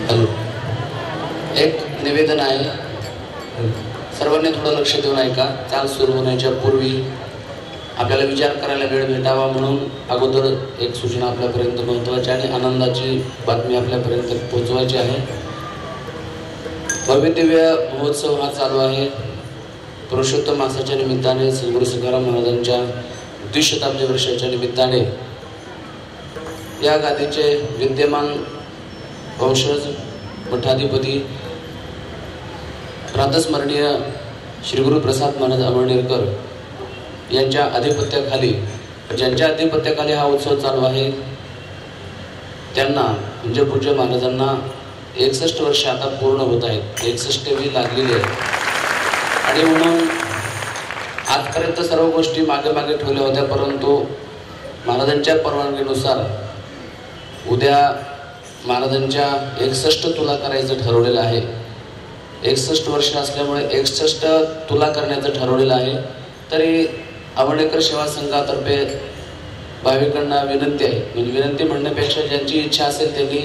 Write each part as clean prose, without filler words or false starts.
Hello, एक निवेदन आहे, सर्वांनी थोडं लक्ष देऊन ऐका. चाल सुरू होण्याच्या पूर्वी आपल्याला विचार करायला वेळ भेटावा म्हणून अगोदर एक सूचना आपल्यापर्यंत महत्त्वाची आणि आनंदाची बातमी आपल्यापर्यंत पोहोचवायची आहे. भव्य दिव्य महोत्सव हा चालू आहे. पुरुषोत्तम मासाच्या निमित्ताने सद्गुरू सखाराम महाराजांच्या द्विशताब्दी वर्षाच्या निमित्ताने या गादीचे विद्यमान वंशज मठाधिपती प्रातस्मरणीय श्री गुरु प्रसाद महाराज अमळनेरकर यांच्या अधिपत्याखाली, ज्यांच्या अधिपत्याखाली हा उत्सव चालू आहे, त्यांना म्हणजे पूज्य महाराजांना 61 वर्ष आता पूर्ण होत आहेत. 61वी लागलेली आहे. आणि म्हणून आजपर्यंत सर्व गोष्टी मागे मागे ठेवल्या होत्या, परंतु महाराजांच्या परवानगीनुसार उद्या महाराजांच्या 61 तुला करायचं ठरवलेलं आहे. 61 वर्ष असल्यामुळे 61 तुला करण्याचं ठरवलेलं आहे. तरी अमळनेरकर सेवा संघातर्फे भाविकांना विनंती आहे, म्हणजे विनंती म्हणण्यापेक्षा ज्यांची इच्छा असेल त्यांनी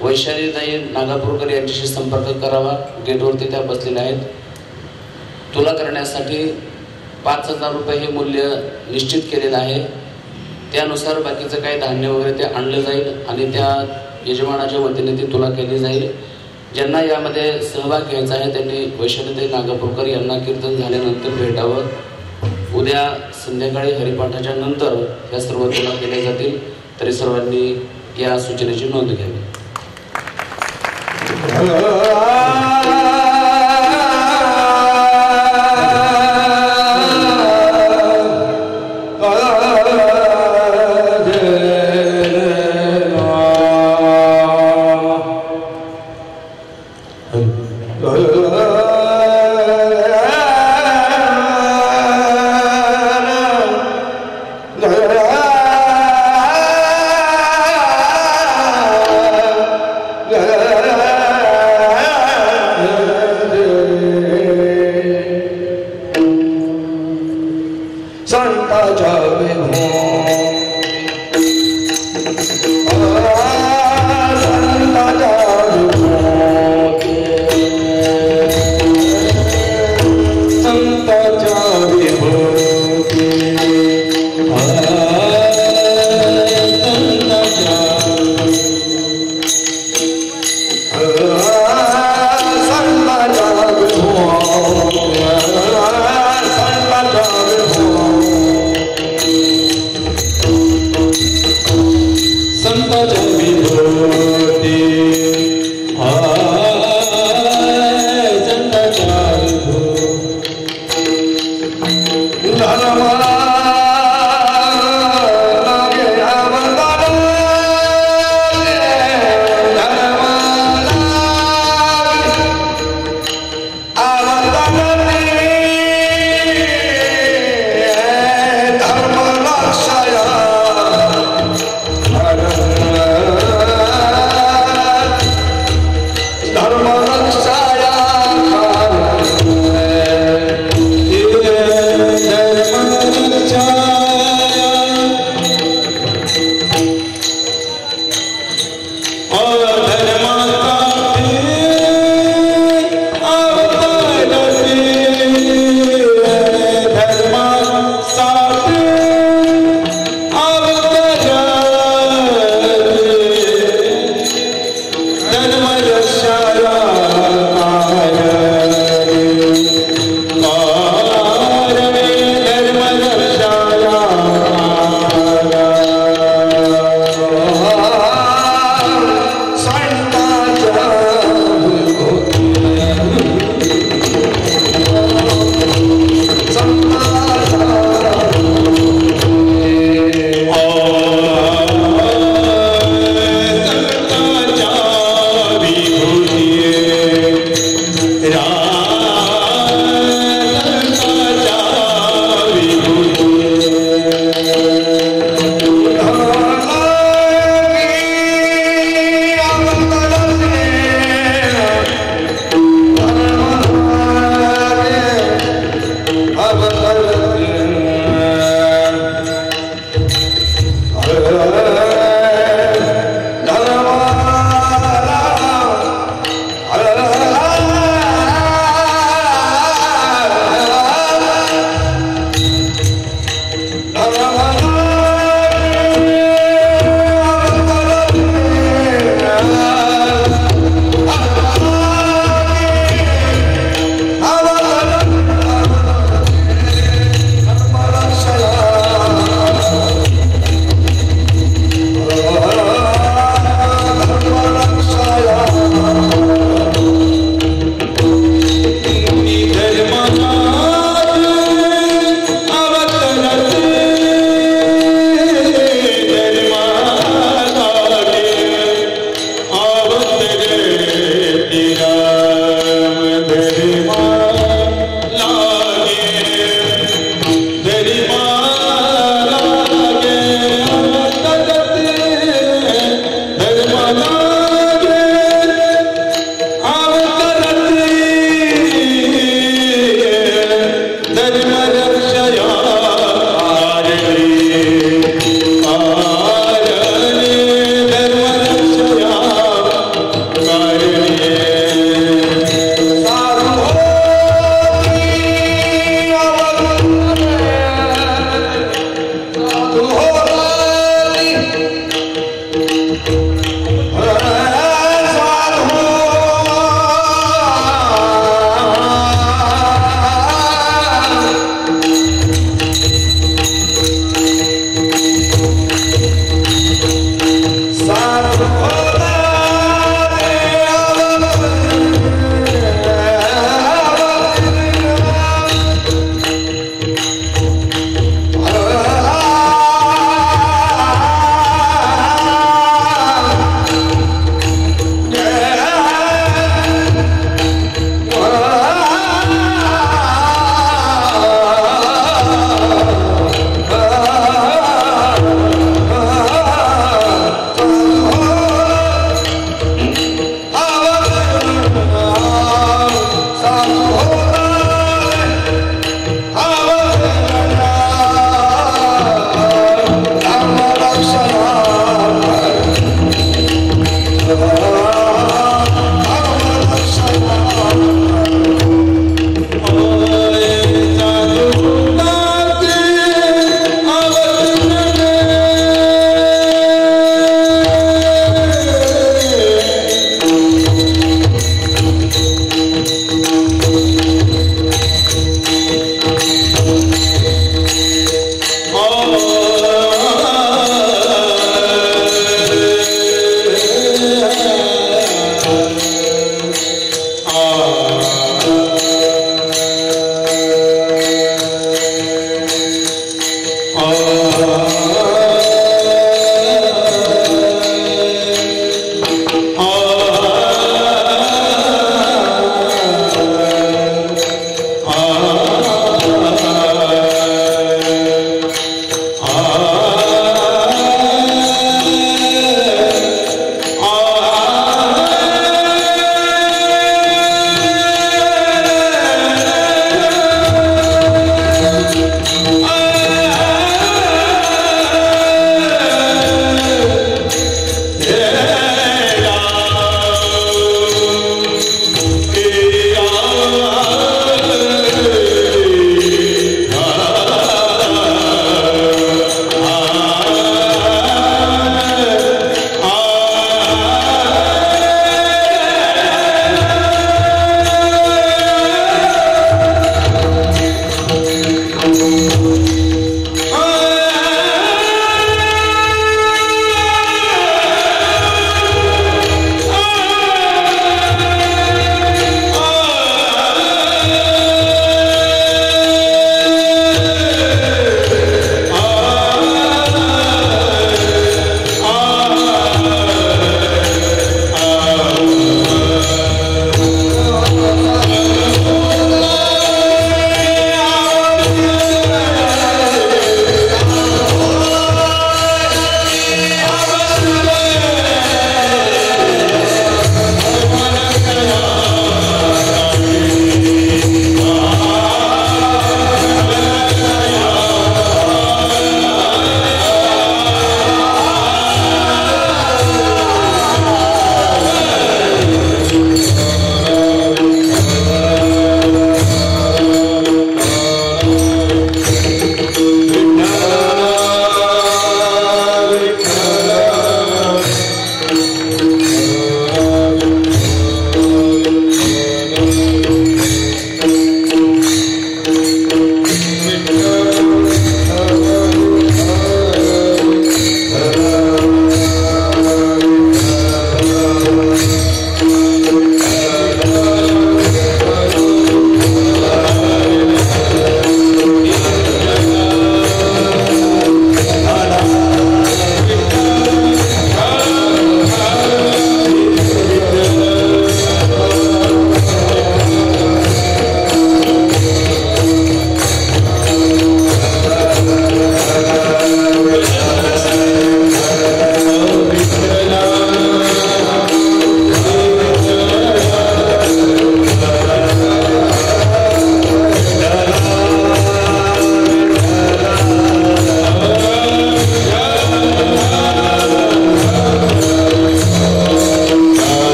वैशालीताई नागापूरकर यांच्याशी संपर्क करावा. गेटवरती त्या बसलेल्या आहेत. तुला करण्यासाठी 5,000 रुपये हे मूल्य निश्चित केलेलं आहे. त्यानुसार बाकीचं काही धान्य वगैरे ते आणलं जाईल आणि त्या यजमानाच्या वतीने ती तुला केली जाईल. ज्यांना यामध्ये सहभाग घ्यायचा आहे त्यांनी वैशालीताई नागापूरकर यांना कीर्तन झाल्यानंतर भेटावं. उद्या संध्याकाळी हरिपाठाच्या नंतर या सर्व तुला केल्या जातील. तरी सर्वांनी या सूचनेची नोंद घ्यावी.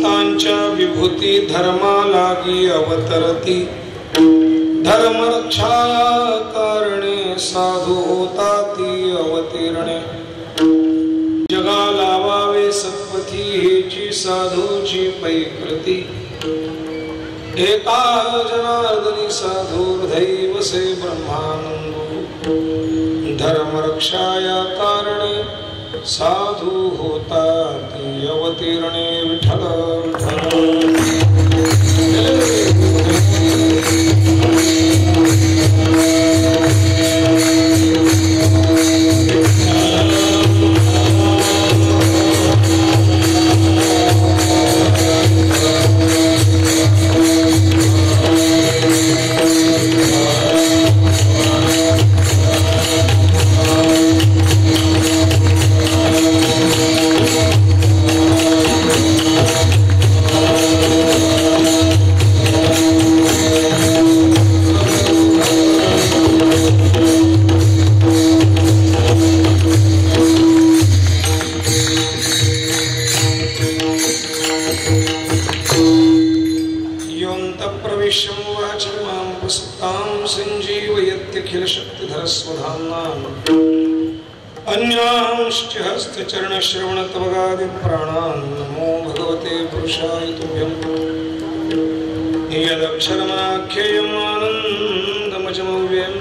संतांच्या विभूती धर्मा लागी अवतरती धर्म रक्षा कारणे साधू होताती अवतीर्णे जगा लावावे सत्पथी हेची साधूची पैकृती एका जनार्दनी साधू हृदय वसे ब्रह्मानंदो धर्म रक्षाया कारणे साधू होताती अवतीर्णे विठ्ठल चरण श्रवण तवगादि प्राणान् नमो भगवते पुरुषाय तुभ्यं यदक्षरमनाख्येयम् आनन्दमजमव्ययम्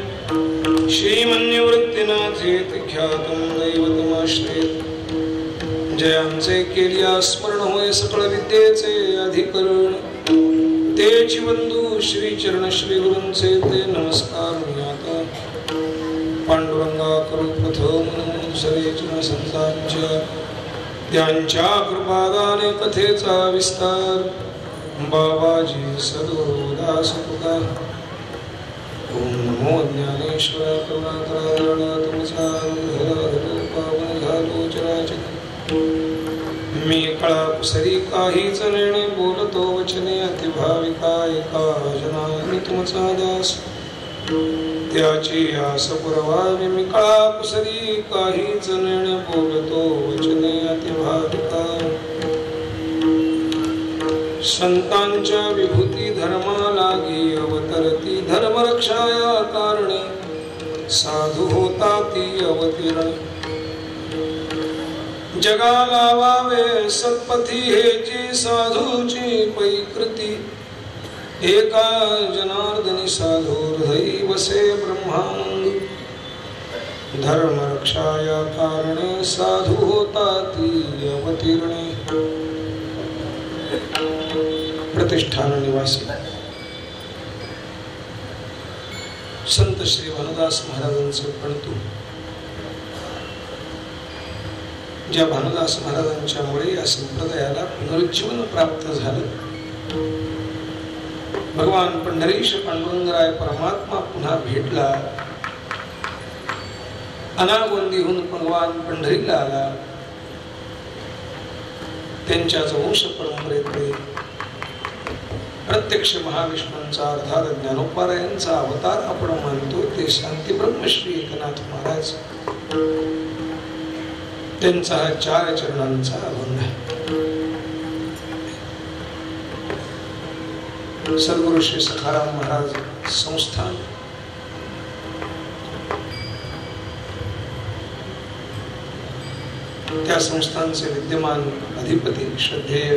श्रीमन्निवृत्तिनाथेति ख्यातं दैवतमाश्रयेत् जयांचे केलिया स्मरण होय सकळ विद्येचे अधिकरण तेची बंधू श्री चरण श्री गुरूंचे ते नमस्कार आता पांडुरंगा करू प्रथम सर्वेचन संतांच्या त्यांच्या कृपादाने कथेचा विस्तार बाबाजी सद्गुरु दास तुका ओम नमो ज्ञानेश्वर करुणाकरायण तुमचा पावन घालो चराचर मी कळा सरी काहीच नेणे बोलतो वचने अतिभाविका एका जनानी तुमचा दास त्याची आस पुरवावी मी कळा कुसरी काहीच नेणे बोलतो वचने अतिभाविका संतांच्या विभूती धर्मा लागी अवतरती धर्म रक्षाया कारणे साधू होताती अवतीर्णे जगा लावावे सत्पथी हेची साधूची पैकृती एका जनार्दनी साधू हृदय वसे ब्रह्मानंद धर्म रक्षाया कारणे साधू होताती अवतीर्णे प्रतिष्ठान निवासी संत श्री भानुदास महाराजांचे प्रणतू ज्या भानुदास महाराजांच्या मुळे या संप्रदायाला पुनरुज्जीवन प्राप्त झालं भगवान पंढरीश पांडुरंगराय परमात्मा पुन्हा भेटला अनागोंदीहून भगवान पंढरीला आला त्यांच्याच वंश परंपरेतले प्रत्यक्ष महाविष्णूंचा अर्थात ज्ञानोपारायांचा अवतार आपण मानतो ते शांती ब्रह्मश्री एकनाथ महाराज त्यांचा चार चरणांचा अभंग आहे सद्गुरु श्री सखाराम महाराज संस्थान त्या संस्थानचे विद्यमान अधिपती श्रद्धेय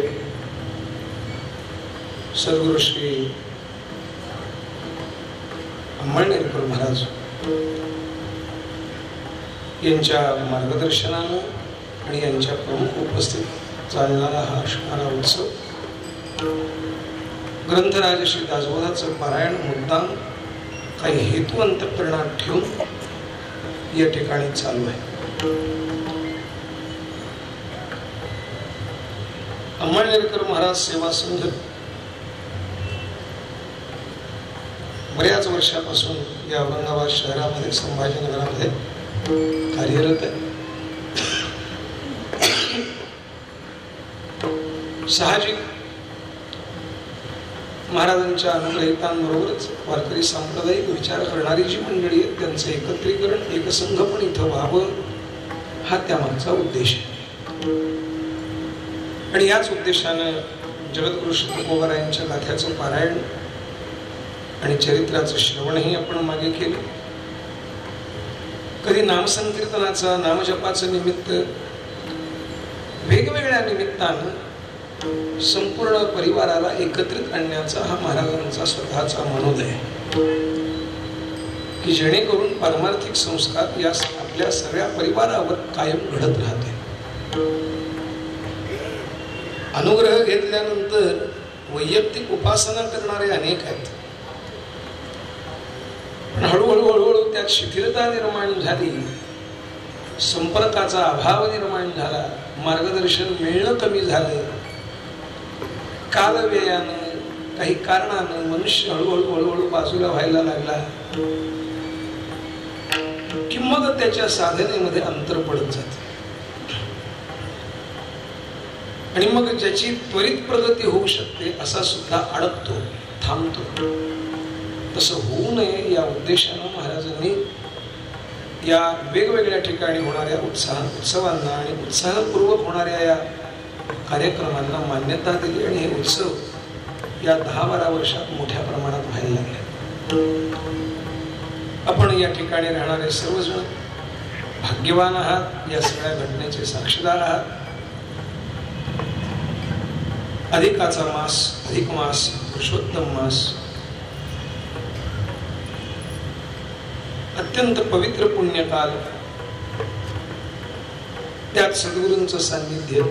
सद्गुरु श्री अंमळनेरकर महाराज यांच्या मार्गदर्शनानं आणि यांच्या प्रमुख उपस्थित चालणारा हा असणारा उत्सव ग्रंथराज श्री दासबोधाचं पारायण मुद्दाम काही हेतू अंतःकरणात ठेवून या ठिकाणी चालू आहे अंमळनेरकर महाराज सेवा संघ बऱ्याच वर्षापासून या औरंगाबाद शहरामध्ये संभाजीनगरामध्ये कार्यरत आहे साहजिक महाराजांच्या अनुग्रहितांबरोबरच वारकरी सांप्रदायिक विचार करणारी जी मंडळी आहेत त्यांचं एकत्रीकरण एकसंघ पण इथं व्हावं हा त्यामागचा उद्देश आहे आणि याच उद्देशानं जगद्गुरु श्री तुकोबारायांच्या गाथ्याचं पारायण आणि चरित्राचं श्रवणही आपण मागे केले. कधी नामसंकीर्तनाचा नामजपाचं निमित्त, वेगवेगळ्या निमित्तानं संपूर्ण परिवाराला एकत्रित आणण्याचा हा महाराजांचा स्वतःचा मनोदय की जेणेकरून पारमार्थिक संस्कार या आपल्या सगळ्या परिवारावर कायम घडत राहते. अनुग्रह घेतल्यानंतर वैयक्तिक उपासना करणारे अनेक आहेत, पण हळूहळू त्यात शिथिलता निर्माण झाली, संपर्काचा अभाव निर्माण झाला, मार्गदर्शन मिळणं कमी झालं, कालव्ययानं काही कारणानं मनुष्य हळूहळू बाजूला व्हायला लागला की मग त्याच्या साधनेमध्ये अंतर पडत जाते आणि मग ज्याची त्वरित प्रगती होऊ शकते असा सुद्धा अडकतो, थांबतो. तसं होऊ नये या उद्देशानं महाराजांनी या वेगवेगळ्या ठिकाणी होणाऱ्या उत्सवांना आणि उत्साहपूर्वक होणाऱ्या या कार्यक्रमांना मान्यता दिली आणि हे उत्सव या 10-12 वर्षात मोठ्या प्रमाणात व्हायला लागले. आपण या ठिकाणी राहणारे सर्वजण भाग्यवान आहात, या सगळ्या घटनेचे साक्षीदार आहात. अधिकाचा मास, अधिक मास, पुरुषोत्तम मास, अत्यंत पवित्र पुण्यकाल, त्यात सद्गुरूंचं सान्निध्य,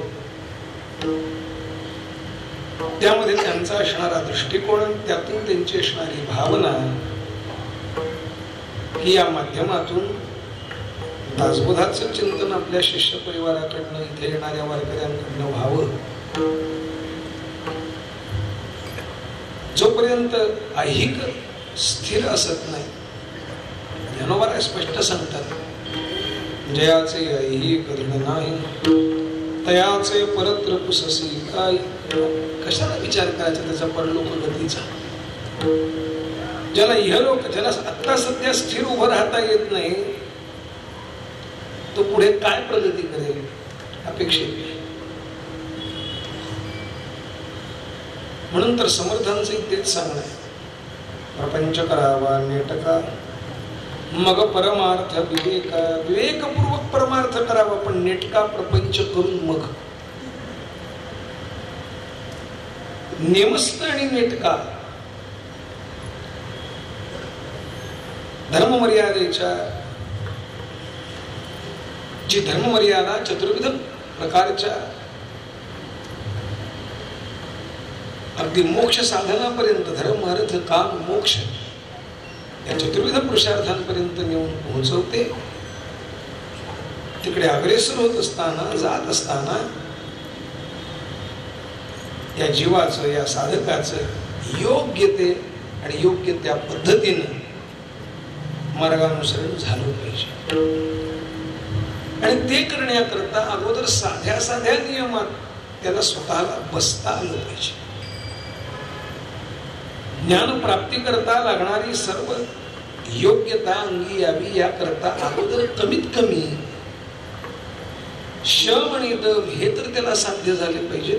त्यामध्ये त्यांचा असणारा दृष्टिकोन, त्यातून त्यांची असणारी भावना, ही या माध्यमातून दासबोधाचं चिंतन आपल्या शिष्य परिवाराकडनं, इथे येणाऱ्या वारकऱ्यांकडनं व्हावं. जोपर्यंत ऐहिक स्थिर असत नाही, ज्ञानोबा स्पष्ट सांगतात, जयाचे ऐहिक दृढ नाही, तयाचे परत्र कुससी काय. कशाला विचार करायचा त्याचा परलोक गतीचा? ज्याला इहलोक, ज्याला आत्ता सध्या स्थिर उभं राहता येत नाही, तो पुढे काय प्रगती करेल अपेक्षित. म्हणून तर समर्थांचं तेच सांगणं आहे, प्रपंच करावा नेटका, मग परमार्थ विवेक. विवेकपूर्वक परमार्थ करावा, पण नेटका प्रपंच करून मग. नेमस्त आणि नेटका धर्ममर्यादेच्या, जी धर्ममर्यादा चतुर्विध प्रकारच्या अगदी मोक्ष साधनापर्यंत, धर्म अर्थ काम मोक्ष या चतुर्विध पुरुषार्थांपर्यंत नेऊन पोहोचवते. तिकडे अग्रेसर होत असताना, जात असताना या जीवाचं, या साधकाचं योग्य ते आणि योग्य त्या पद्धतीनं मार्गानुसरण झालं पाहिजे. आणि ते करण्याकरता अगोदर साध्या साध्या नियमात त्याला स्वतःला बसता आलं पाहिजे. ज्ञान प्राप्ती करता लागणारी सर्व योग्यता अंगी यावी याकरता अगोदर कमीत कमी शम आणि दम हे तर त्याला साध्य झाले पाहिजे.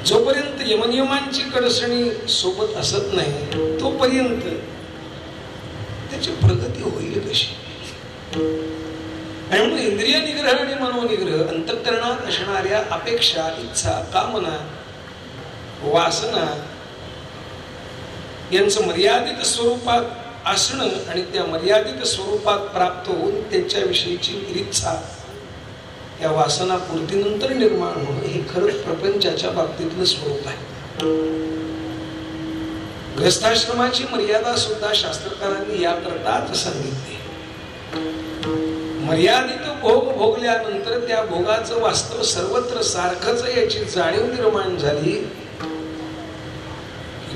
जोपर्यंत यमनियमांची कडसणी सोबत असत नाही, तोपर्यंत त्याची प्रगती होईल कशी? आणि म्हणून इंद्रिय निग्रह आणि मनोनिग्रह, अंतःकरणात असणाऱ्या अपेक्षा, इच्छा, कामना, वासना यांचं मर्यादित स्वरूपात असणं आणि त्या मर्यादित स्वरूपात प्राप्त होऊन त्याच्याविषयीची इच्छा, या वासना पूर्तीनंतर निर्माण होणं, हे खरंच प्रपंचाच्या बाबतीतलं स्वरूप आहे. ग्रस्थाश्रमाची मर्यादा सुद्धा शास्त्रकारांनी याकरताच सांगितली. मर्यादित भोग भोगल्यानंतर त्या भोगाचं वास्तव सर्वत्र सारखंच याची जाणीव निर्माण झाली.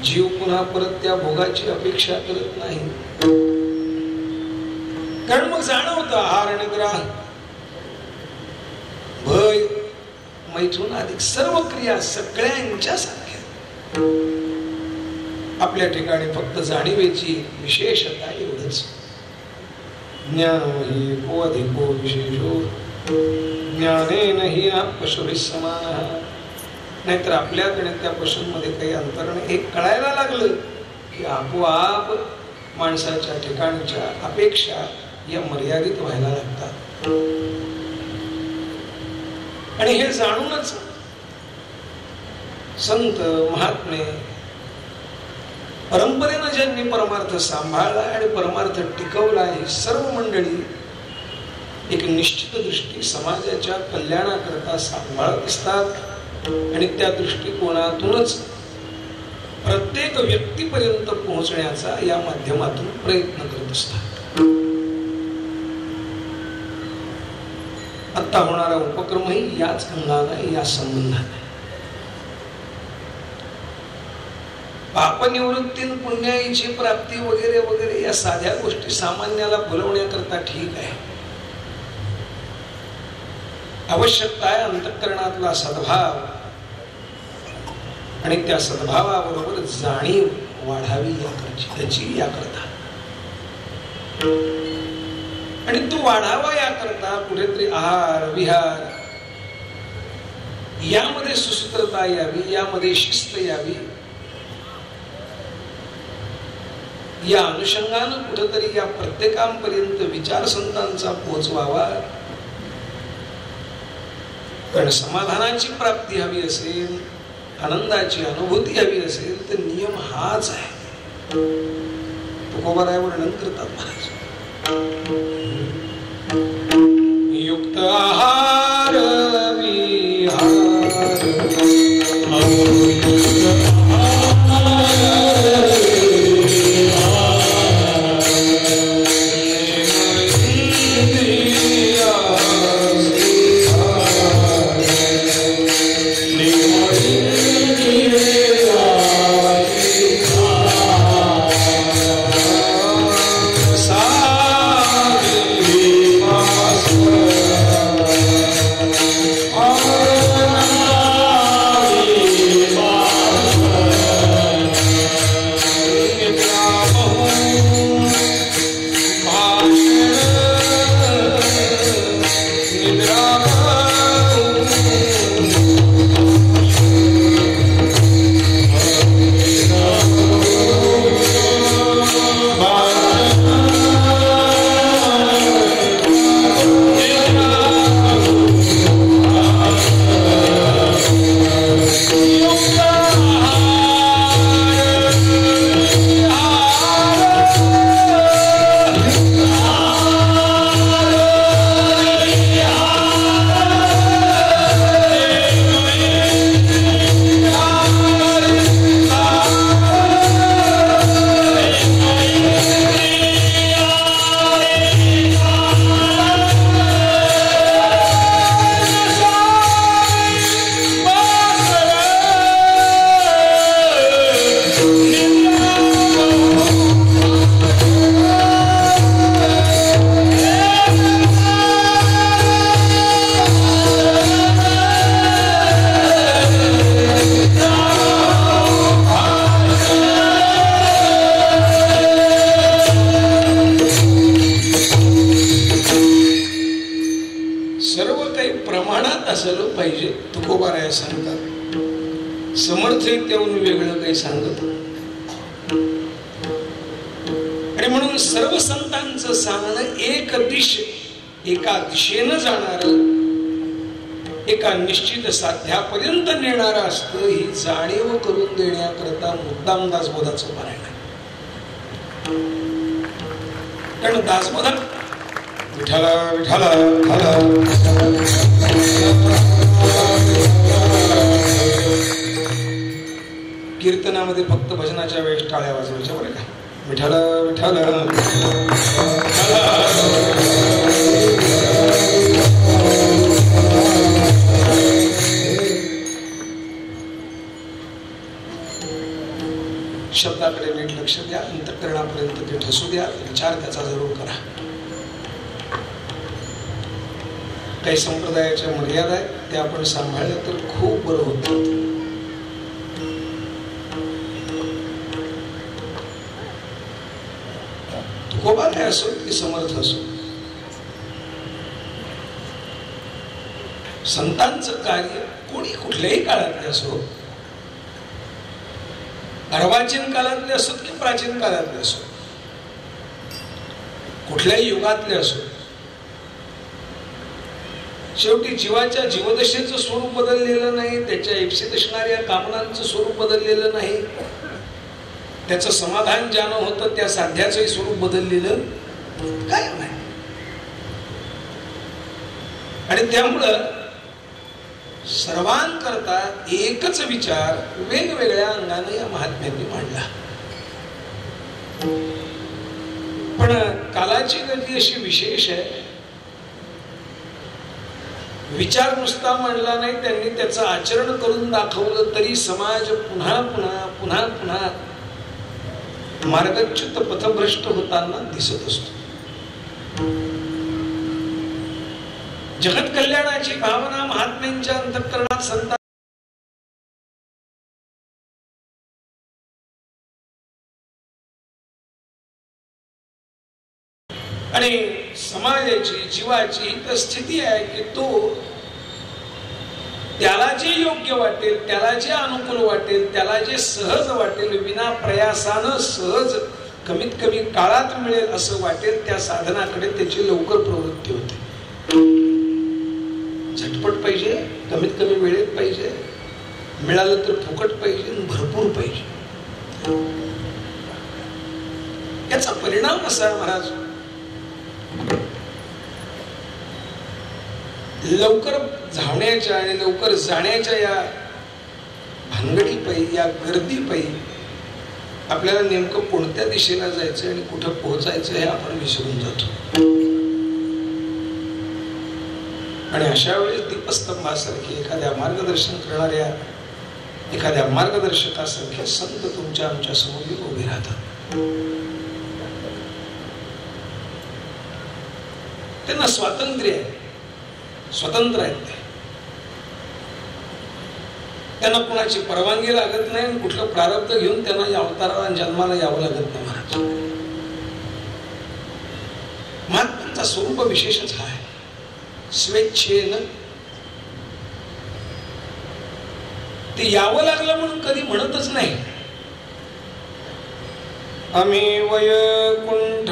जीव पुन्हा परत त्या भोगाची अपेक्षा करत नाही. कारण मग जाणवतं आहार निद्रा, भय, मैथून आदी सर्व क्रिया सगळ्यांच्या सारख्या. आपल्या ठिकाणी फक्त जाणीवेची विशेषता एवढंच. ज्ञानमही को अधिको विशेषो ज्ञानेन हि पशुभिः समानः नाहीतर आपल्यात आणि त्या पशूंमध्ये काही अंतर नाही. हे कळायला लागलं की आपोआप माणसाच्या ठिकाणच्या अपेक्षा या मर्यादित व्हायला लागतात. आणि हे जाणूनच संत महात्मे परंपरेनं ज्यांनी परमार्थ सांभाळला आणि परमार्थ टिकवला, ही सर्व मंडळी एक निश्चित दृष्टी समाजाच्या कल्याणाकरता सांभाळत असतात आणि त्या दृष्टिकोनातूनच प्रत्येक व्यक्तीपर्यंत पोहोचण्याचा या माध्यमातून प्रयत्न करत असतात. आता होणारा उपक्रमही याच अंगाने, या संबंधाने. पापनिवृत्ती, पुण्याईची प्राप्ती वगैरे वगैरे या साध्या गोष्टी सामान्याला बोलवण्याकरता ठीक आहे. आवश्यकता आहे अंतःकरणातला सद्भाव आणि त्या सद्भावाबरोबर जाणीव वाढावी त्याची याकरता. आणि तो वाढावा याकरता कुठेतरी आहार विहार यामध्ये सुसूत्रता यावी, यामध्ये शिस्त यावी. या अनुषंगानं कुठेतरी या प्रत्येकापर्यंत विचार संतांचा पोहोचवावा. कारण समाधानाची प्राप्ती हवी असेल, आनंदाची अनुभूती हवी असेल तर नियम हाच आहे. तुकोबाराय वर्णन करतात महाराज. युक्त आहार विहार एका निश्चित साध्यापर्यंत नेणारा असतं. ही जाणीव करून देण्याकरता मुद्दाम दासबोधाचं पारायण आहे. कारण दासबोधा विठाला विठाला कीर्तनामध्ये फक्त भजनाच्या वेळेस टाळ्या वाजवायच्या बरं का. विठाला विठाला शब्दाकडे नीट लक्ष द्या. अंतःकरणापर्यंत ते ठसू द्या. विचार त्याचा जरूर करा. काही संप्रदायाच्या मर्यादा आहेत त्या आपण सांभाळल्या तर खूप बरं होतं. तुकोबाराय असो की समर्थ असो, संतांचं कार्य कोणी कुठल्याही काळातले असो, अर्वाचीन काळातले असोत की प्राचीन काळातले असो, कुठल्याही युगातले असो, शेवटी जीवाच्या जीवदशेचं स्वरूप बदललेलं नाही, त्याच्या इप्सित असणाऱ्या कामनांचं स्वरूप बदललेलं नाही, त्याचं समाधान ज्यानं होतं त्या साध्याचंही स्वरूप बदललेलं काय नाही. आणि त्यामुळं सर्वांकरता एकच विचार वेगवेगळ्या अंगाने या महात्म्यांनी मांडला. पण कालाची गती अशी विशेष आहे, विचार नुसता मांडला नाही, त्यांनी त्याचं आचरण करून दाखवलं तरी समाज पुन्हा पुन्हा पुन्हा पुन्हा मार्गच्युत पथभ्रष्ट होताना दिसत असतो. जगत कल्याणाची भावना महात्म्यांच्या अंतःकरणात संता आणि समाजाची जीवाची तर स्थिती आहे की तो त्याला जे योग्य वाटेल, त्याला जे अनुकूल वाटेल, त्याला जे सहज वाटेल, विना प्रयासानं सहज कमीत कमी काळात मिळेल असं वाटेल त्या साधनाकडे त्याची लवकर प्रवृत्ती होते. झटपट पाहिजे, कमीत कमी वेळेत पाहिजे, मिळालं तर फुकट पाहिजे, भरपूर पाहिजे. याचा परिणाम असा महाराज, लवकर धावण्याच्या आणि लवकर जाण्याच्या या भानगडीपायी, या गर्दीपायी आपल्याला नेमकं कोणत्या दिशेला जायचं आणि कुठं पोहोचायचं हे आपण विसरून जातो. आणि अशा वेळेस दीपस्तंभासारखी एखाद्या मार्गदर्शन करणाऱ्या एखाद्या मार्गदर्शकासारखे संत तुमच्या आमच्या समोर उभे राहतात. त्यांना स्वातंत्र्य आहे, स्वतंत्र आहेत ते. त्यांना कुणाची परवानगी लागत नाही आणि कुठलं प्रारब्ध घेऊन त्यांना या अवताराला जन्माला यावं लागत नाही. महाराज महात्म्यांचा स्वरूप विशेषच हा आहे, स्वेच्छेनं ते यावं लागलं म्हणून कधी म्हणतच नाही आम्ही वैकुंठ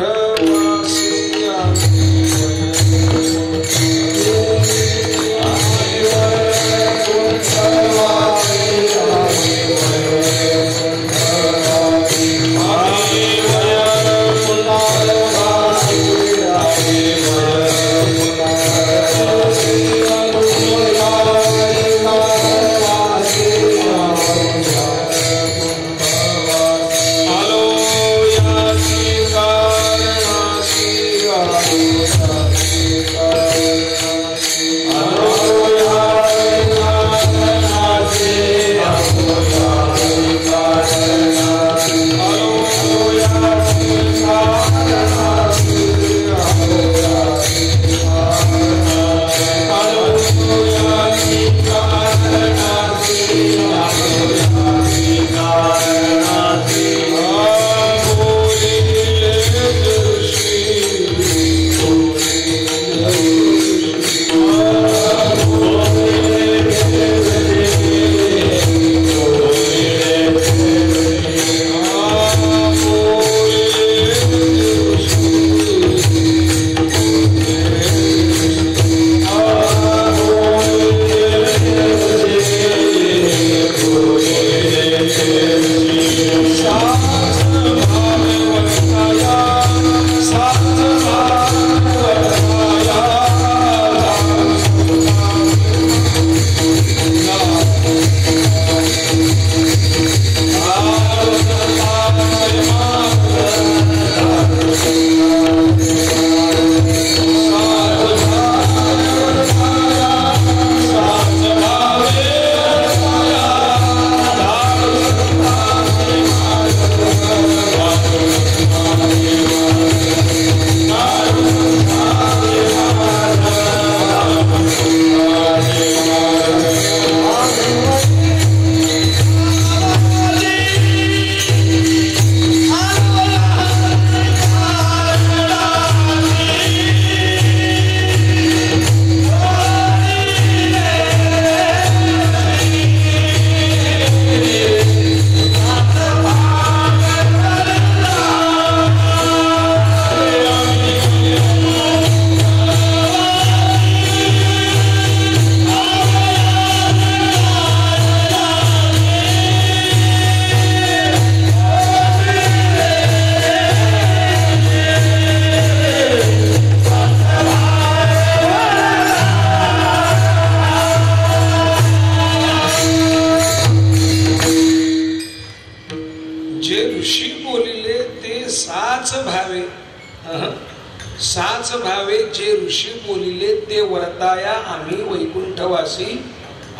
साच भावे जे ऋषी बोलिले ते वर्ताया आम्ही वैकुंठवासी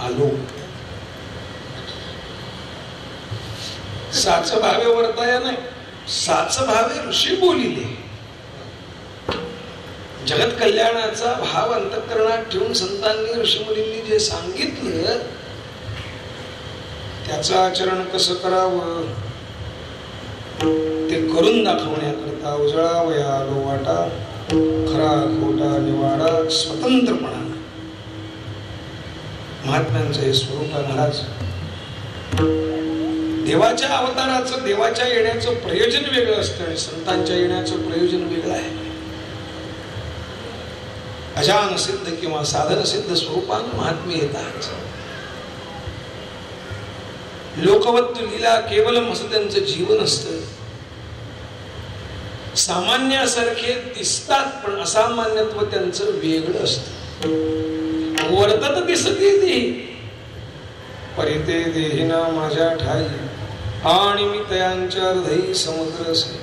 आलो. साच भावे वर्ताया नाही, साच भावे ऋषी बोलिले. जगत कल्याणाचा भाव अंतःकरणात ठेवून संतांनी ऋषी मुनींनी जे सांगितलं त्याचं आचरण कसं करावं ते करून दाखवण्याकरता उजळावया आलो वाटा खरा खोटा निवाडा स्वतंत्रपणा. महात्म्यांचं हे स्वरूप आहे महाराज. देवाच्या अवताराचं, देवाच्या येण्याचं प्रयोजन वेगळं असतं आणि संतांच्या येण्याचं प्रयोजन वेगळं आहे. अजान सिद्ध किंवा साधन सिद्ध स्वरूपानं महात्मे येतात. लोकवत्त लीला केवलम असं त्यांचं जीवन असतं. सामान्यासारखे दिसतात पण असामान्यत्व त्यांचं वेगळं असतं. वर्तत दिसते ती परिते देहिना माझ्या ठाई आणि मी तयांच्या हृदयी समुद्र असे.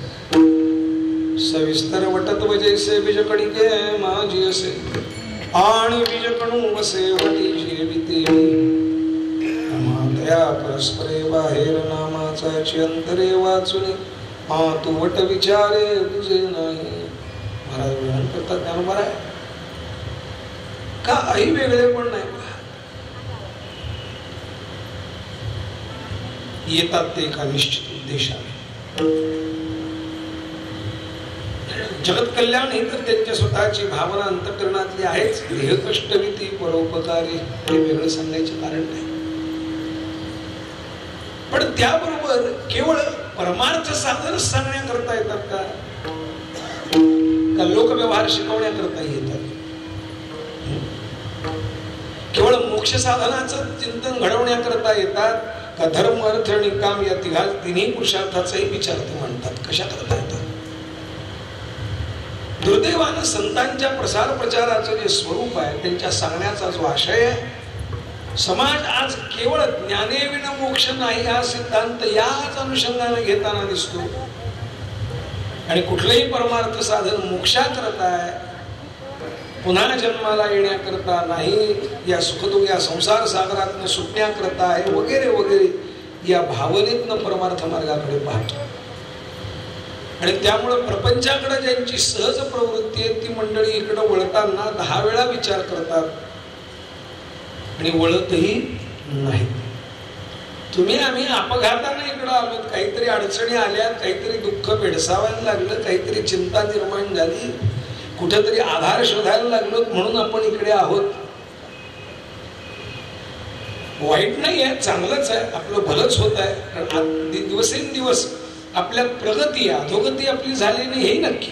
सविस्तर वटत वजैसे बीजकणिके माझी असे आणि बीजकणू वसे वटी जेविते. दया परस्परे बाहेर नामाचाची अंतरे वाचुने तू वट विचारे तुझे नाही. महाराज वर्णन करतात ज्ञानोबा आहे काही वेगळे पण नाही. येतात ते एका निश्चित उद्देशाने. जगत कल्याण ही तर त्यांच्या स्वतःची भावना अंतःकरणातली आहेच. देह कष्टविती परोपकारी हे वेगळं सांगायचे कारण नाही. पण त्याबरोबर केवळ परमार्थ साधन सांगण्याकरता येतात का लोकव्यवहार शिकवण्याकरता येतात? केवळ मोक्ष साधनाचं चिंतन घडवण्याकरता येतात का धर्म अर्थ आणि काम या तिन्ही पुरुषार्थाचाही विचार ते म्हणतात? कशा करता येतात? दुर्दैवानं संतांच्या प्रसार प्रचाराचं जे स्वरूप आहे, त्यांच्या सांगण्याचा जो आशय आहे, समाज आज केवळ ज्ञानेविना मोक्ष नाही हा सिद्धांत याच अनुषंगाने घेताना दिसतो. आणि कुठलंही परमार्थ साधन मोक्षाकरता आहे, पुन्हा जन्माला येण्याकरता नाही, या सुखदुःख या संसार सागरातनं सुटण्याकरता आहे वगैरे वगैरे या भावनेतनं परमार्थ मार्गाकडे पाहतो. आणि त्यामुळे प्रपंचाकडे ज्यांची सहज प्रवृत्ती आहे ती मंडळी इकडे वळताना 10 वेळा विचार करतात आणि वळतही नाही. तुम्ही आम्ही अपघाताने इकडं आलो, काहीतरी अडचणी आल्या, काहीतरी दुःख भेडसावायला लागलं, काहीतरी चिंता निर्माण झाली, कुठेतरी आधार शोधायला लागलो म्हणून आपण इकडे आहोत. वाईट नाही आहे, चांगलंच आहे, आपलं भलंच होत आहे. कारण दिवसेंदिवस आपल्या प्रगती अधोगती आपली झाली नाही हे नक्की.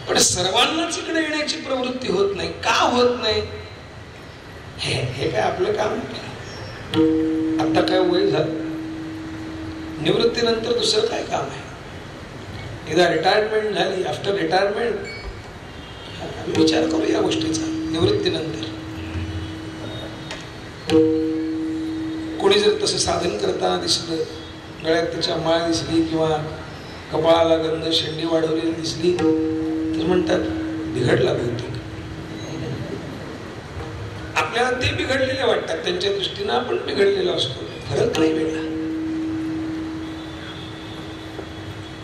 पण सर्वांनाच इकडे येण्याची प्रवृत्ती होत नाही. का होत नाही? हे काय आपलं काम? आता काय वय झालं, निवृत्तीनंतर दुसरं काय काम आहे? एकदा रिटायरमेंट झाली, आफ्टर रिटायरमेंट विचार करू या गोष्टीचा. निवृत्तीनंतर कोणी जर तसं साधन करताना दिसलं, गळ्यात त्याच्या माळ दिसली किंवा कपाळाला गंध शेंडी वाढवलेली दिसली तर म्हणतात बिघडला बहुतेक. आपल्याला ते बिघडलेले वाटतात, त्यांच्या दृष्टीनं आपण बिघडलेला असतो. फरक नाही वेगळा.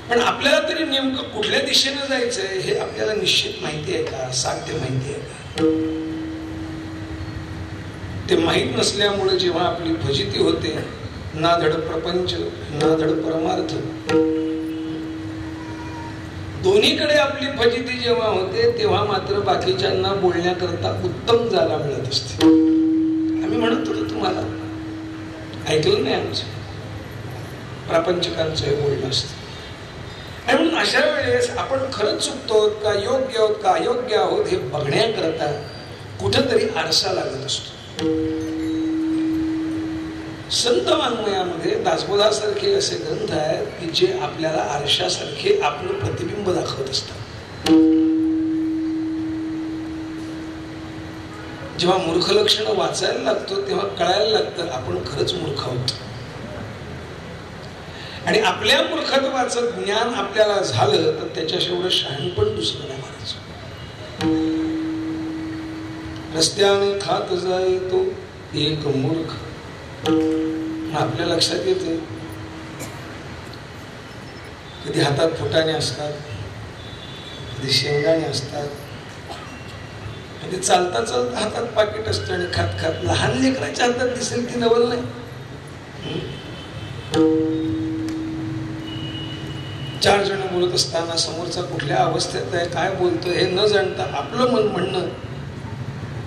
पण आपल्याला तरी नेमकं कुठल्या दिशेनं जायचंय हे आपल्याला निश्चित माहिती आहे का? साध्य माहिती आहे का? ते माहीत नसल्यामुळे जेव्हा आपली फजिती होते, ना धड प्रपंच ना धड परमार्थ, दोन्हीकडे आपली फजिती जेव्हा होते तेव्हा मात्र बाकीच्यांना बोलण्याकरता उत्तम जागा मिळत असते. आम्ही म्हणत होतो तुम्हाला, ऐकलं नाही आमचं, प्रापंचिकांचं हे बोलणं असतं. आणि म्हणून अशा वेळेस आपण खरंच चुकतो का, योग्य आहोत का अयोग्य आहोत हे बघण्याकरता कुठंतरी आरसा लागत असतो. संत वाङ्मयामध्ये दासबोधासारखे असे ग्रंथ आहेत की जे आपल्याला आरशासारखे आपलं प्रतिबिंब दाखवत असतात. जेव्हा मूर्ख लक्षण वाचायला लागतो तेव्हा कळायला लागतं आपण खरंच मूर्ख आहोत. आणि आपल्या मूर्खत्वाचं ज्ञान आपल्याला झालं तर त्याच्याशी एवढं शहाणपण दुसरं नाही महाराज. रस्त्याने खात जाय तो एक मूर्ख. आपल्या लक्षात येते कधी हातात फुटाणे असतात, कधी शेंगाणे असतात, कधी चालता चालता हातात पाकिट असतं आणि खात खात. लहान लेकराच्या हातात दिसेल ती नवल नाही. 4 जण बोलत असताना समोरचा कुठल्या अवस्थेत आहे, काय बोलतोय हे न जाणता आपलं मन म्हणणं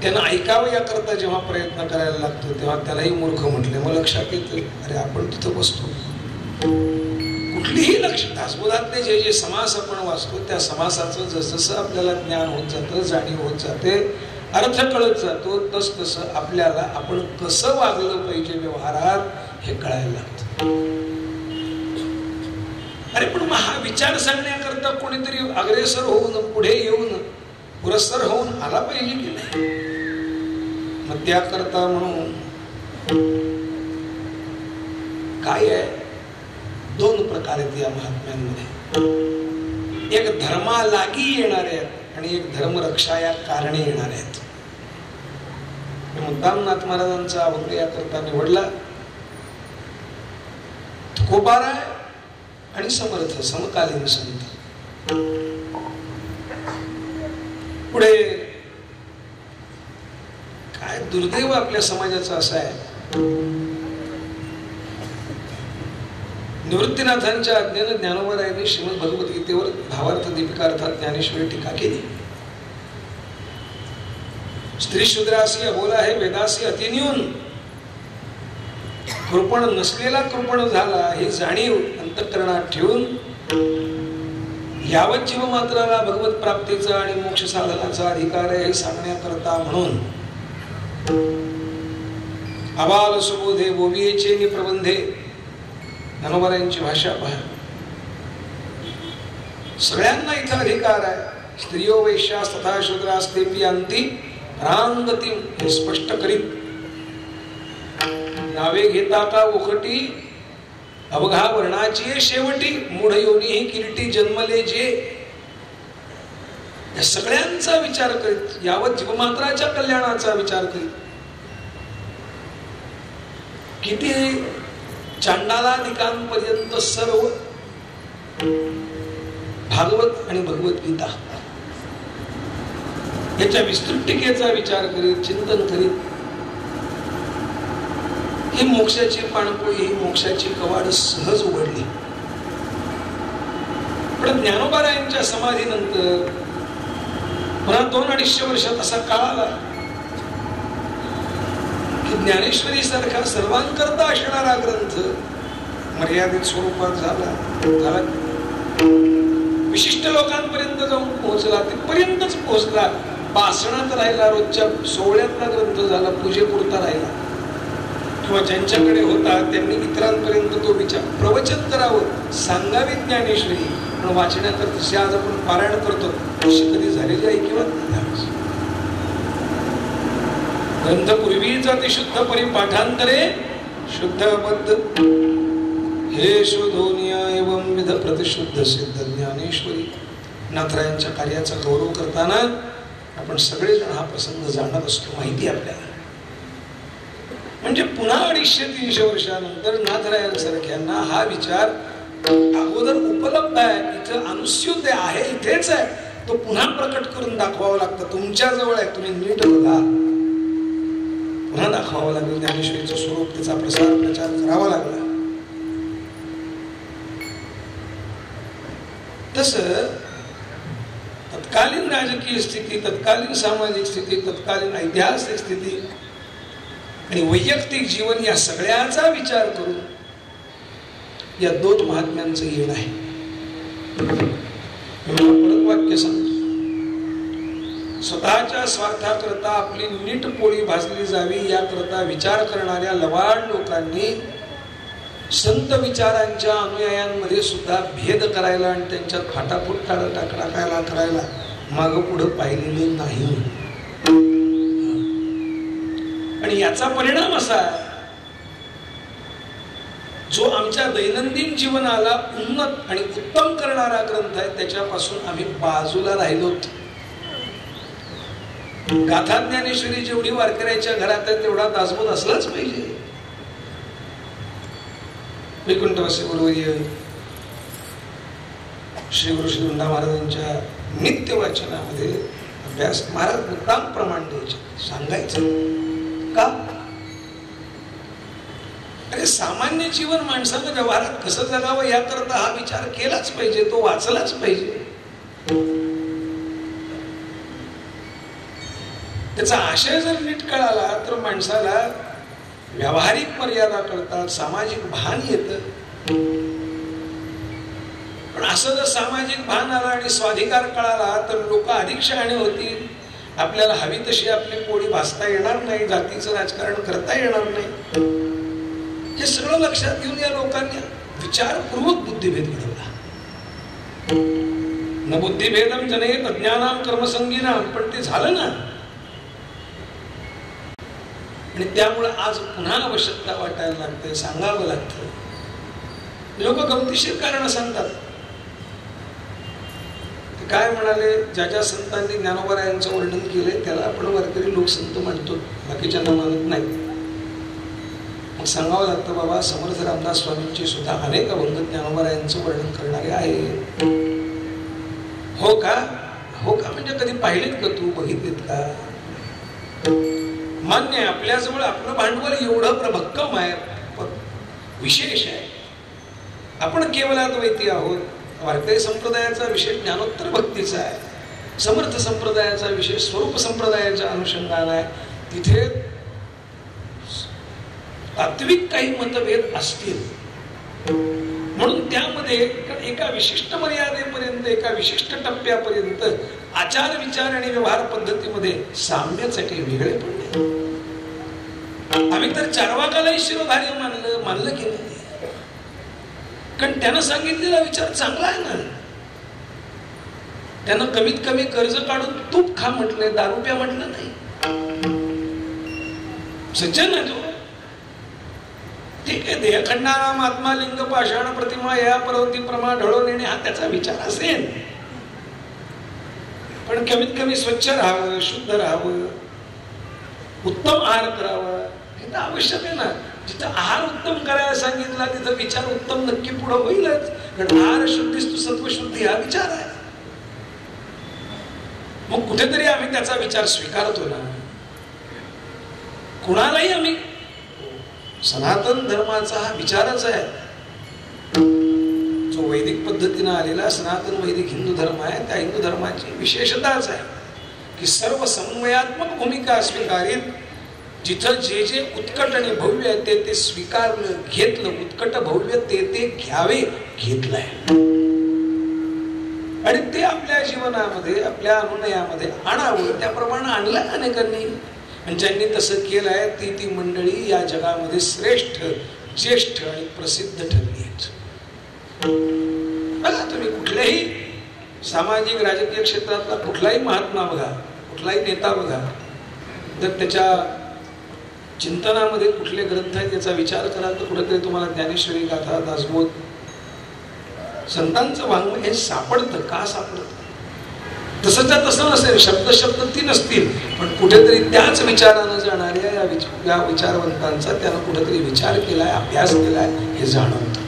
त्यानं ऐकावं याकरता जेव्हा प्रयत्न करायला लागतो तेव्हा त्यालाही मूर्ख म्हटले. मग लक्षात येतं अरे आपण तिथं बसतो. कुठलीही लक्ष दासबोधातले जे जे समास आपण वाचतो त्या समासाचं जसजसं आपल्याला ज्ञान होत जातं, जाणीव होत जाते, अर्थ कळत जातो, तस तसं आपल्याला आपण कसं वागलं पाहिजे व्यवहारात हे कळायला लागतं. अरे पण मग हा विचार सांगण्याकरता कोणीतरी अग्रेसर होऊन पुढे येऊन पुरस्सर होऊन आला पाहिजे की नाही. मग त्याकरता म्हणून काय आहे, 2 प्रकार आहेत या महात्म्यांमध्ये. एक धर्मालागी येणारे आहेत आणि एक धर्मरक्षा या कारणे येणारे आहेत. मुद्दाम नाथ महाराजांचा अभंग याकरता निवडला. तुकोबाराय आणि समर्थ समकालीन संत. पुढे काय दुर्दैव आपल्या समाजाचं असं आहे, निवृत्तीनाथांच्या आज्ञेने ज्ञानोबारायांनी श्रीमद भगवद्गीतेवर भावार्थ दीपिका अर्थात ज्ञानेश्वरी टीका केली. स्त्री शूद्रासी अबोला आहे, वेदासी अतिन्यून. कृपण नसलेला कृपण झाला ही जाणीव अंतःकरणात ठेवून यावत जीव मात्राला भगवत प्राप्तीचा आणि मोक्ष साधनाचा अधिकार आहे हे सांगण्याकरता म्हणून आबाल सुबोधे बोवियेचे नि प्रबंधे ज्ञानोबारायांची भाषा पहा. सगळ्यांना इथं अधिकार आहे. स्त्रियो वैश्यास तथा शूद्रास्तेपि अंती रांगती हे स्पष्ट करीत नावे घेता का ओखटी अवघा वर्णाची शेवटी मूढ योनी ही किरीटी जन्मले जे. या सगळ्यांचा विचार करीत यावत जीवमात्राच्या कल्याणाचा विचार करीत किती चांडालादिकांपर्यंत सर्व भागवत आणि भगवद्गीता याच्या विस्तृत टीकेचा विचार करीत चिंतन करीत ही मोक्षाची पाणपोई, ही मोक्षाची कवाड सहज उघडली. पण ज्ञानोबारायांच्या समाधीनंतर पुन्हा 2-250 वर्षात असा काळ आला की ज्ञानेश्वरी सारखा सर्वांकरता असणारा ग्रंथ मर्यादित स्वरूपात झाला, विशिष्ट लोकांपर्यंत जाऊन पोहोचला, तिथपर्यंतच पोहोचला. भाषणात राहिला, रोजच्या सोहळ्यातला ग्रंथ झाला, पूजेपुरता राहिला. किंवा ज्यांच्याकडे होता त्यांनी इतरांपर्यंत तो विचार प्रवचन करावं, सांगावी ज्ञानेश्वरी. पण वाचण्याकरता आज आपण पारायण करतो अशी कधी झालेली आहे किंवा ग्रंथ पूर्वीच अतिशुद्ध परिपाठांतरे शुद्धबद्ध हे शोधोनिया एवं विध प्रतिशुद्ध सिद्ध ज्ञानेश्वरी. नाथरायांच्या कार्याचा गौरव करताना आपण सगळेजण हा प्रसंग जाणत असतो, माहिती आपल्याला. म्हणजे पुन्हा 250-300 वर्षानंतर नाथरायांसारख्यांना हा विचार अगोदर उपलब्ध आहे, इथं अनुस्यूत आहे, इथेच आहे, तो पुन्हा प्रकट करून दाखवावा लागतं. तुमच्या जवळ आहे, तुम्ही नीट बघा. पुन्हा दाखवावं लागेल ज्ञानेश्वरीचं स्वरूप, त्याचा प्रचार करावा लागला. तसं तत्कालीन राजकीय स्थिती, तत्कालीन सामाजिक स्थिती, तत्कालीन ऐतिहासिक स्थिती आणि वैयक्तिक जीवन या सगळ्याचा विचार करून या 2 महात्म्यांचं येण आहे. परत वाक्य सांगतो. स्वतःच्या स्वार्थाकरता आपली नीट पोळी भाजली जावी याकरता विचार करणाऱ्या लवाड लोकांनी संत विचारांच्या अनुयायांमध्ये सुद्धा भेद करायला आणि त्यांच्यात फाटाफूट टाकायला करायला मागं पुढं पाहिलेले नाही. आणि याचा परिणाम असा आहे, जो आमच्या दैनंदिन जीवनाला उन्नत आणि उत्तम करणारा ग्रंथ आहे त्याच्यापासून आम्ही बाजूला राहिलो. गाथा ज्ञानेश्वरी जेवढी वारकऱ्याच्या घरात आहे तेवढा दासबोध असलाच पाहिजे. वैकुंठवासी गुरुवर्य श्री गुरु श्री गुंडा महाराजांच्या नित्य वाचनामध्ये अभ्यास महाराज मुद्दाम प्रमाण द्यायचे, सांगायचं का? अरे सामान्य जीवन माणसानं व्यवहारात कसं जगावं याकरता हा विचार केलाच पाहिजे, तो वाचलाच पाहिजे. त्याचा आशय जर नीट कळाला तर माणसाला व्यावहारिक मर्यादा कळतात, सामाजिक भान येतं. पण असं जर सामाजिक भान आला आणि स्वाधिकार कळाला तर लोक अधिक शहाणे होतील. आपल्याला हवी तशी आपली पोळी भासता येणार नाही, जातीचं राजकारण करता येणार नाही. हे सगळं लक्षात घेऊन या लोकांनी विचारपूर्वक बुद्धिभेद घडवला. न बुद्धिभेदम जनेत अज्ञानाम कर्मसंगीनाम, पण ते झालं ना. आणि त्यामुळे आज पुन्हा आवश्यकता वाटायला लागते, सांगावं लागतं. लोक गमतीशीर कारण सांगतात. ते काय म्हणाले, ज्या ज्या संतांनी ज्ञानोबरायांचं वर्णन केलंय त्याला आपण वारकरी लोकसंत म्हणतो, बाकीच्यांना मानत नाही. मग सांगावं लागतं, बाबा समर्थ रामदास स्वामींची सुद्धा अनेक अभंग ज्ञानोबरायांचं वर्णन करणारे आहे. हो का? हो का म्हणजे कधी पाहिलेत का, तू बघितलेत का? मान्य आहे, आपल्याजवळ आपलं भांडवल एवढं प्रभक्कम आहे, विशेष आहे. आपण केवलाद्वैती आहोत. वारकरी संप्रदायाचा विशेष ज्ञानोत्तर भक्तीचा आहे, समर्थ संप्रदायाचा विशेष स्वरूप संप्रदायाच्या अनुषंगाने आहे. तिथे तात्विक काही मतभेद असतील म्हणून त्यामध्ये एका विशिष्ट मर्यादेपर्यंत, एका विशिष्ट टप्प्यापर्यंत आचार विचार आणि व्यवहार पद्धतीमध्ये साम्यासाठी वेगळे पडले. आम्ही तर चारवाकालाही शिरोधार्य मानलं की नाही, कारण त्यानं सांगितलेला विचार चांगला आहे ना. त्यानं कमीत कमी कर्ज काढून तूप खा म्हटलंय, दारू प्या म्हटलं नाही. सज्जन आहे तो. ठीक आहे, देहखंडाराम आत्मा लिंग पाषाण प्रतिमा या पर्वती प्रमा ढळो नेणे हा त्याचा विचार असेल. पण कमीत कमी स्वच्छ राहावं, शुद्ध राहावं, उत्तम आहार करावा हे तर आवश्यक आहे ना. जिथं आहार उत्तम करायला सांगितला तिथं विचार उत्तम नक्की पुढे होईलच. कारण आहार शुद्धीस्तु सत्वशुद्धी हा विचार आहे. मग कुठेतरी आम्ही त्याचा विचार स्वीकारतो ना. कुणालाही आम्ही सनातन धर्माचा हा विचारच आहे. जो वैदिक पद्धतीने आलेला सनातन वैदिक हिंदू धर्म आहे, त्या हिंदू धर्माची विशेषताच आहे की सर्व समन्वयात्मक भूमिका स्वीकारित. जिथं जे जे उत्कट आणि भव्य आहे ते ते स्वीकारलं, घेतलं. उत्कट भव्य ते ते घ्यावे, घेतलंय. आणि ते आपल्या जीवनामध्ये, आपल्या अनुनयामध्ये आणावं. त्याप्रमाणे आणलंय अनेकांनी. आणि ज्यांनी तसं केलंय ती मंडळी या जगामध्ये श्रेष्ठ, ज्येष्ठ आणि प्रसिद्ध ठरली आहेत. बघा तुम्ही कुठल्याही सामाजिक राजकीय क्षेत्रातला कुठलाही महात्मा बघा, कुठलाही नेता बघा, जर त्याच्या चिंतनामध्ये कुठले ग्रंथ आहेत त्याचा विचार कराल तर कुठेतरी तुम्हाला ज्ञानेश्वरी, गाथा, दासबोध, संतांचं वाङ्मय हे सापडतं. का सापडतं? तसंच्या तसं नसेल, शब्द ती नसतील, पण कुठेतरी त्याच विचारानं जाणाऱ्या या विचारवंतांचा त्यानं कुठेतरी विचार केलाय, अभ्यास केलाय हे जाणवतं.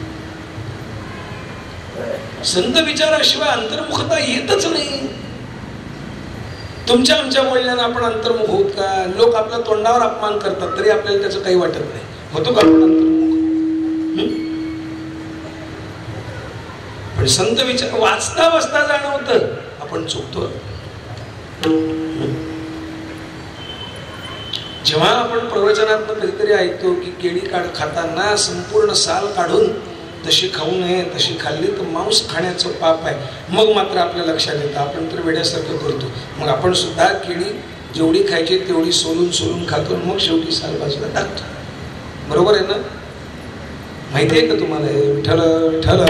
संत विचाराशिवाय अंतर्मुखता येतच नाही. तुमच्या आमच्या बोलण्यानं आपण अंतर्मुख होत का? लोक आपल्या तोंडावर अपमान करतात तरी आपल्याला त्याचं काही वाटत नाही. होतो का आपण अंतर्मुख? पण संत विचार वाचता वाचता जाणवतं आपण चुकतो. जेव्हा आपण प्रवचनात कधीतरी ऐकतो की केळी खाताना संपूर्ण साल काढून तशी खाऊ नये, तशी खाल्ली तर मांस खाण्याचं पाप आहे, मग मात्र आपल्या लक्षात येतं आपण तर वेड्यासारखं करतो. मग आपण सुद्धा केळी जेवढी खायची तेवढी सोलून सोलून खातो, मग शेवटी साल बाजूला टाकतो. बरोबर आहे ना? माहिती आहे का तुम्हाला? विठ्ठल विठ्ठल